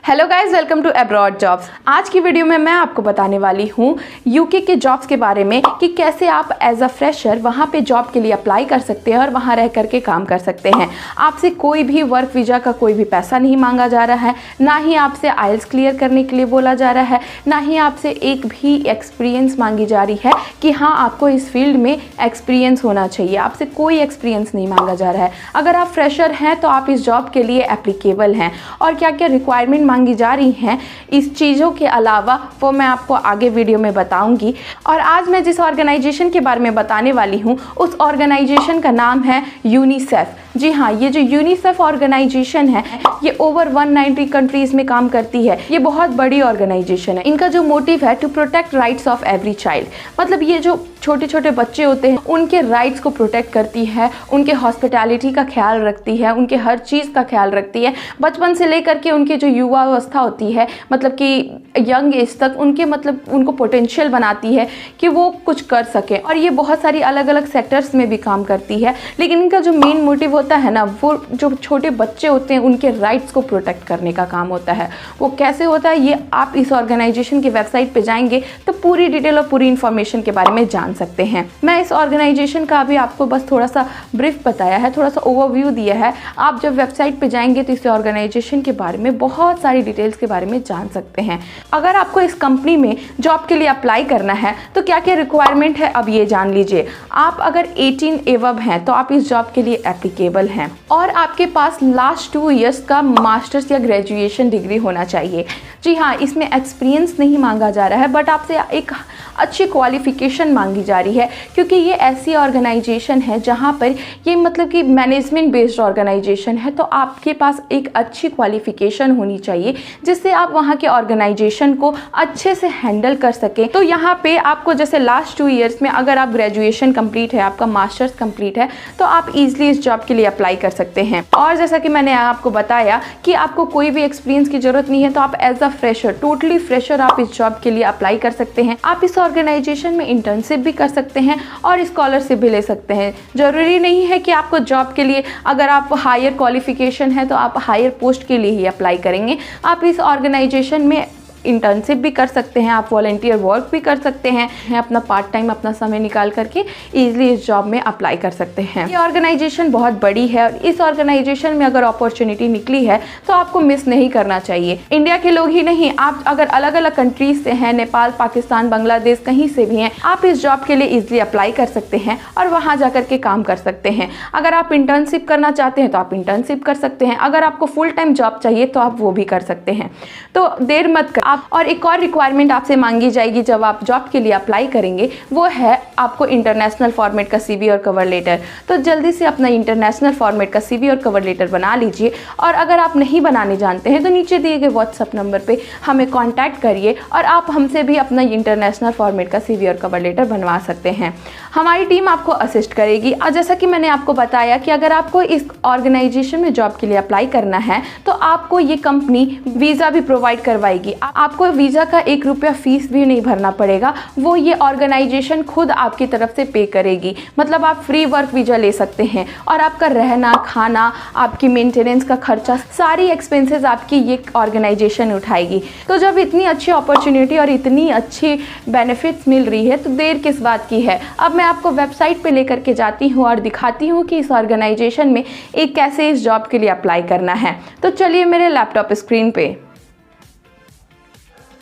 Hello guys, welcome to abroad jobs. आज की video में मैं आपको बताने वाली हूँ यूके के जॉब्स के बारे में कि कैसे आप एज अ फ्रेशर वहाँ पे जॉब के लिए अप्लाई कर सकते हैं और वहाँ रह करके काम कर सकते हैं। आपसे कोई भी वर्क वीज़ा का कोई भी पैसा नहीं मांगा जा रहा है, ना ही आपसे आइल्स क्लियर करने के लिए बोला जा रहा है, ना ही आपसे एक भी एक्सपीरियंस मांगी जा रही है कि हाँ आपको इस फील्ड में एक्सपीरियंस होना चाहिए। आपसे कोई एक्सपीरियंस नहीं मांगा जा रहा है। अगर आप फ्रेशर हैं तो आप इस जॉब के लिए एप्लीकेबल हैं। और क्या क्या रिक्वायरमेंट मांगी जा रही हैं इस चीज़ों के अलावा वो मैं आपको आगे वीडियो में बताऊंगी। और आज मैं जिस ऑर्गेनाइजेशन के बारे में बताने वाली हूँ उस ऑर्गेनाइजेशन का नाम है यूनिसेफ। जी हाँ, ये जो यूनिसेफ ऑर्गेनाइजेशन है ये ओवर 190 कंट्रीज़ में काम करती है। ये बहुत बड़ी ऑर्गेनाइजेशन है। इनका जो मोटिव है to protect rights of every child, मतलब ये जो छोटे छोटे बच्चे होते हैं उनके राइट्स को प्रोटेक्ट करती है, उनके हॉस्पिटैलिटी का ख्याल रखती है, उनके हर चीज़ का ख्याल रखती है। बचपन से लेकर के उनकी जो युवावस्था होती है, मतलब कि यंग एज तक उनके मतलब उनको पोटेंशियल बनाती है कि वो कुछ कर सकें। और ये बहुत सारी अलग अलग सेक्टर्स में भी काम करती है। लेकिन इनका जो मेन मोटिव होता है ना, वो जो छोटे बच्चे होते हैं उनके राइट्स को प्रोटेक्ट करने का काम होता है। वो कैसे होता है ये आप इस ऑर्गेनाइजेशन की वेबसाइट पे जाएंगे तो पूरी डिटेल और पूरी इन्फॉर्मेशन के बारे में जान सकते हैं। मैं इस ऑर्गेनाइजेशन का अभी आपको बस थोड़ा सा ब्रीफ बताया है, थोड़ा सा ओवरव्यू दिया है। आप जब वेबसाइट पे जाएंगे तो इस ऑर्गेनाइजेशन के बारे में बहुत सारी डिटेल्स के बारे में जान सकते हैं। अगर आपको इस कंपनी में जॉब के लिए अप्लाई करना है तो क्या क्या रिक्वायरमेंट है अब ये जान लीजिए। आप अगर 18 एवब हैं तो आप इस जॉब के लिए एप्लीकेबल हैं और आपके पास लास्ट 2 इयर्स का मास्टर्स या ग्रेजुएशन डिग्री होना चाहिए। जी हाँ, इसमें एक्सपीरियंस नहीं मांगा जा रहा है बट आपसे एक अच्छी क्वालिफिकेशन मांगी जा रही है, क्योंकि ये ऐसी ऑर्गेनाइजेशन है जहाँ पर ये मतलब कि मैनेजमेंट बेस्ड ऑर्गेनाइजेशन है। तो आपके पास एक अच्छी क्वालिफिकेशन होनी चाहिए जिससे आप वहाँ के ऑर्गेनाइजेशन को अच्छे से हैंडल कर सकें। तो यहाँ पे आपको जैसे लास्ट 2 इयर्स में अगर आप ग्रेजुएशन कंप्लीट है, आपका मास्टर्स कंप्लीट है, तो आप ईजिली इस जॉब के लिए अप्लाई कर सकते हैं। और जैसा कि मैंने आपको बताया कि आपको कोई भी एक्सपीरियंस की जरूरत नहीं है, तो आप as a fresher, totally fresher आप इस जॉब के लिए अप्लाई कर सकते हैं। आप इस ऑर्गेनाइजेशन में इंटर्नशिप भी कर सकते हैं और स्कॉलरशिप भी ले सकते हैं। जरूरी नहीं है कि आपको जॉब के लिए, अगर आप हायर क्वालिफिकेशन है तो आप हायर पोस्ट के लिए ही अप्लाई करेंगे। आप इस ऑर्गेनाइजेशन में इंटर्नशिप भी कर सकते हैं, आप वॉलंटियर वर्क भी कर सकते हैं, अपना पार्ट टाइम अपना समय निकाल करके इजीली इस जॉब में अप्लाई कर सकते हैं। ये ऑर्गेनाइजेशन बहुत बड़ी है और इस ऑर्गेनाइजेशन में अगर अपॉर्चुनिटी निकली है तो आपको मिस नहीं करना चाहिए। इंडिया के लोग ही नहीं, आप अगर अलग अलग कंट्रीज से हैं, नेपाल, पाकिस्तान, बांग्लादेश, कहीं से भी हैं, आप इस जॉब के लिए इजीली अप्लाई कर सकते हैं और वहाँ जा करके काम कर सकते हैं। अगर आप इंटर्नशिप करना चाहते हैं तो आप इंटर्नशिप कर सकते हैं। अगर आपको फुल टाइम जॉब चाहिए तो आप वो भी कर सकते हैं। तो देर मत कर। और एक और रिक्वायरमेंट आपसे मांगी जाएगी जब आप जॉब के लिए अप्लाई करेंगे, वो है आपको इंटरनेशनल फॉर्मेट का सीवी और कवर लेटर। तो जल्दी से अपना इंटरनेशनल फॉर्मेट का सीवी और कवर लेटर बना लीजिए। और अगर आप नहीं बनाने जानते हैं तो नीचे दिए गए व्हाट्सएप नंबर पे हमें कांटेक्ट करिए और आप हमसे भी अपना इंटरनेशनल फॉर्मेट का सीवी और कवर लेटर बनवा सकते हैं। हमारी टीम आपको असिस्ट करेगी। और जैसा कि मैंने आपको बताया कि अगर आपको इस ऑर्गेनाइजेशन में जॉब के लिए अप्लाई करना है तो आपको ये कंपनी वीज़ा भी प्रोवाइड करवाएगी। आपको वीज़ा का 1 रुपया फीस भी नहीं भरना पड़ेगा, वो ये ऑर्गेनाइजेशन खुद आपकी तरफ से पे करेगी। मतलब आप फ्री वर्क वीज़ा ले सकते हैं और आपका रहना, खाना, आपकी मेंटेनेंस का खर्चा, सारी एक्सपेंसेस आपकी ये ऑर्गेनाइजेशन उठाएगी। तो जब इतनी अच्छी अपॉर्चुनिटी और इतनी अच्छी बेनिफिट्स मिल रही है तो देर किस बात की है। अब मैं आपको वेबसाइट पे लेकर के जाती हूँ और दिखाती हूँ कि इस ऑर्गेनाइजेशन में एक कैसे इस जॉब के लिए अप्लाई करना है। तो चलिए मेरे लैपटॉप स्क्रीन पे।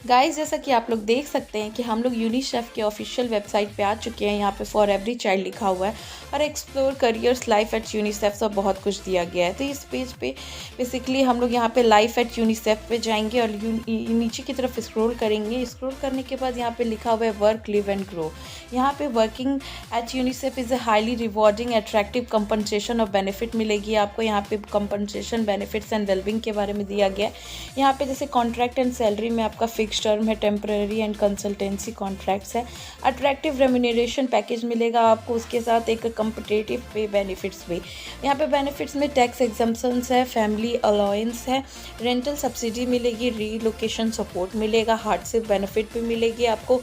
गाइस, जैसा कि आप लोग देख सकते हैं कि हम लोग यूनिसेफ के ऑफिशियल वेबसाइट पे आ चुके हैं। यहाँ पे फॉर एवरी चाइल्ड लिखा हुआ है और explore careers life at UNICEF सब बहुत कुछ दिया गया है। तो इस पेज पे बेसिकली हम लोग यहाँ पे लाइफ एट यूनिसेफ पे जाएंगे और नीचे की तरफ स्क्रॉल करेंगे। स्क्रॉल करने के बाद यहाँ पे लिखा हुआ है वर्क, लिव एंड ग्रो। यहाँ पे working at UNICEF is a highly rewarding attractive compensation और बेनिफिट मिलेगी आपको। यहाँ पे कंपनसेशन, बेनिफिट्स एंड वेलबिंग के बारे में दिया गया है। यहाँ पे जैसे कॉन्ट्रैक्ट एंड सैलरी में आपका फिक्स टर्म है, टेम्पररी एंड कंसल्टेंसी कॉन्ट्रैक्ट्स है। अट्रैक्टिव रेम्यूनरेशन पैकेज मिलेगा आपको, उसके साथ एक कम्पिटेटिव पे बेनिफिट्स भी। यहाँ पे बेनिफिट्स में टैक्स एग्जम्पशंस है, फैमिली अलाउंस है, रेंटल सब्सिडी मिलेगी, रीलोकेशन सपोर्ट मिलेगा, हार्डशिप बेनिफिट भी मिलेगी आपको,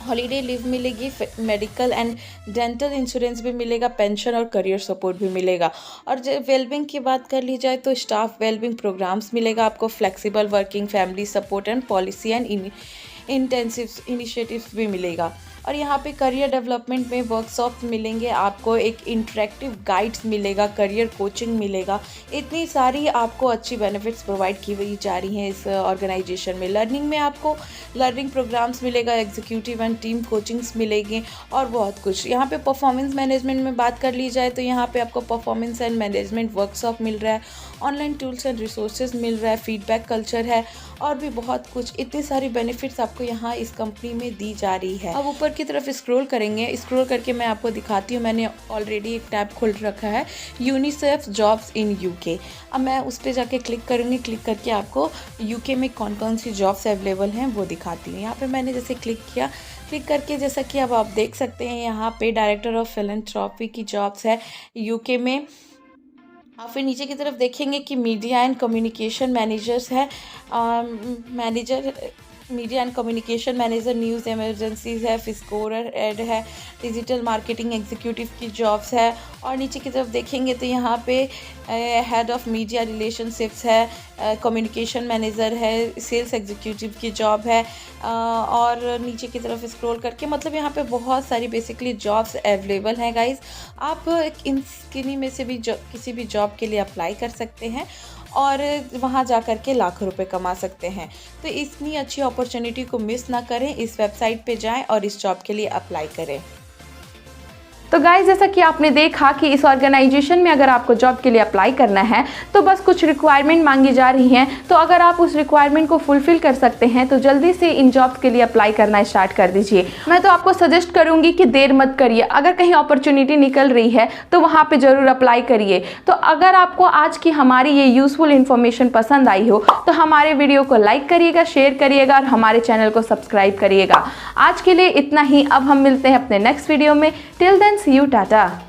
हॉलीडे लीव मिलेगी, मेडिकल एंड डेंटल इंश्योरेंस भी मिलेगा, पेंशन और करियर सपोर्ट भी मिलेगा। और जो वेलबिंग की बात कर ली जाए तो स्टाफ वेलबिंग प्रोग्राम्स मिलेगा आपको, flexible working, family support and policy and intensive initiatives भी मिलेगा। और यहाँ पे करियर डेवलपमेंट में वर्कशॉप मिलेंगे आपको, एक इंटरेक्टिव गाइड्स मिलेगा, करियर कोचिंग मिलेगा। इतनी सारी आपको अच्छी बेनिफिट्स प्रोवाइड की हुई जा रही हैं इस ऑर्गेनाइजेशन में। लर्निंग में आपको लर्निंग प्रोग्राम्स मिलेगा, एग्जीक्यूटिव एंड टीम कोचिंग्स मिलेंगे और बहुत कुछ। यहाँ पे परफॉर्मेंस मैनेजमेंट में बात कर ली जाए तो यहाँ पे आपको परफॉर्मेंस एंड मैनेजमेंट वर्कशॉप मिल रहा है, ऑनलाइन टूल्स एंड रिसोर्सेज मिल रहा है, फीडबैक कल्चर है और भी बहुत कुछ। इतनी सारी बेनिफिट्स आपको यहाँ इस कंपनी में दी जा रही है। अब ऊपर की तरफ स्क्रॉल करेंगे, स्क्रॉल करके मैं आपको दिखाती हूँ। मैंने ऑलरेडी एक टैब खोल रखा है, यूनिसेफ जॉब्स इन यूके। अब मैं उस पर जाके क्लिक करूँगी, क्लिक करके आपको यूके में कौन कौन सी जॉब्स अवेलेबल हैं वो दिखाती हूँ। यहाँ पे मैंने जैसे क्लिक किया, क्लिक करके जैसा कि अब आप देख सकते हैं यहाँ पे डायरेक्टर ऑफ फिलैंथ्रोपी की जॉब्स है यूके में। और फिर नीचे की तरफ देखेंगे कि मीडिया एंड कम्युनिकेशन मैनेजर्स है, media and communication manager, news emergencies है, फिस्कोरर एड है, डिजिटल मार्केटिंग एग्जीक्यूटिव की जॉब्स है। और नीचे की तरफ देखेंगे तो यहाँ पे हेड ऑफ मीडिया रिलेशनशिप्स है, कम्युनिकेशन मैनेजर है, सेल्स एग्जीक्यूटिव की जॉब है। और नीचे की तरफ स्क्रॉल करके मतलब यहाँ पे बहुत सारी बेसिकली जॉब्स अवेलेबल हैं गाइस। आप इन किन्हीं में से भी किसी भी जॉब के लिए अप्लाई कर सकते हैं और वहाँ जा कर के लाखों रुपए कमा सकते हैं। तो इतनी अच्छी अपॉर्चुनिटी को मिस ना करें, इस वेबसाइट पे जाएं और इस जॉब के लिए अप्लाई करें। तो गाइस, जैसा कि आपने देखा कि इस ऑर्गेनाइजेशन में अगर आपको जॉब के लिए अप्लाई करना है तो बस कुछ रिक्वायरमेंट मांगी जा रही हैं। तो अगर आप उस रिक्वायरमेंट को फुलफिल कर सकते हैं तो जल्दी से इन जॉब्स के लिए अप्लाई करना स्टार्ट कर दीजिए। मैं तो आपको सजेस्ट करूंगी कि देर मत करिए, अगर कहीं अपॉर्चुनिटी निकल रही है तो वहाँ पर ज़रूर अप्लाई करिए। तो अगर आपको आज की हमारी ये यूज़फुल इन्फॉर्मेशन पसंद आई हो तो हमारे वीडियो को लाइक करिएगा, शेयर करिएगा और हमारे चैनल को सब्सक्राइब करिएगा। आज के लिए इतना ही, अब हम मिलते हैं अपने नेक्स्ट वीडियो में। Till then, see you, tata।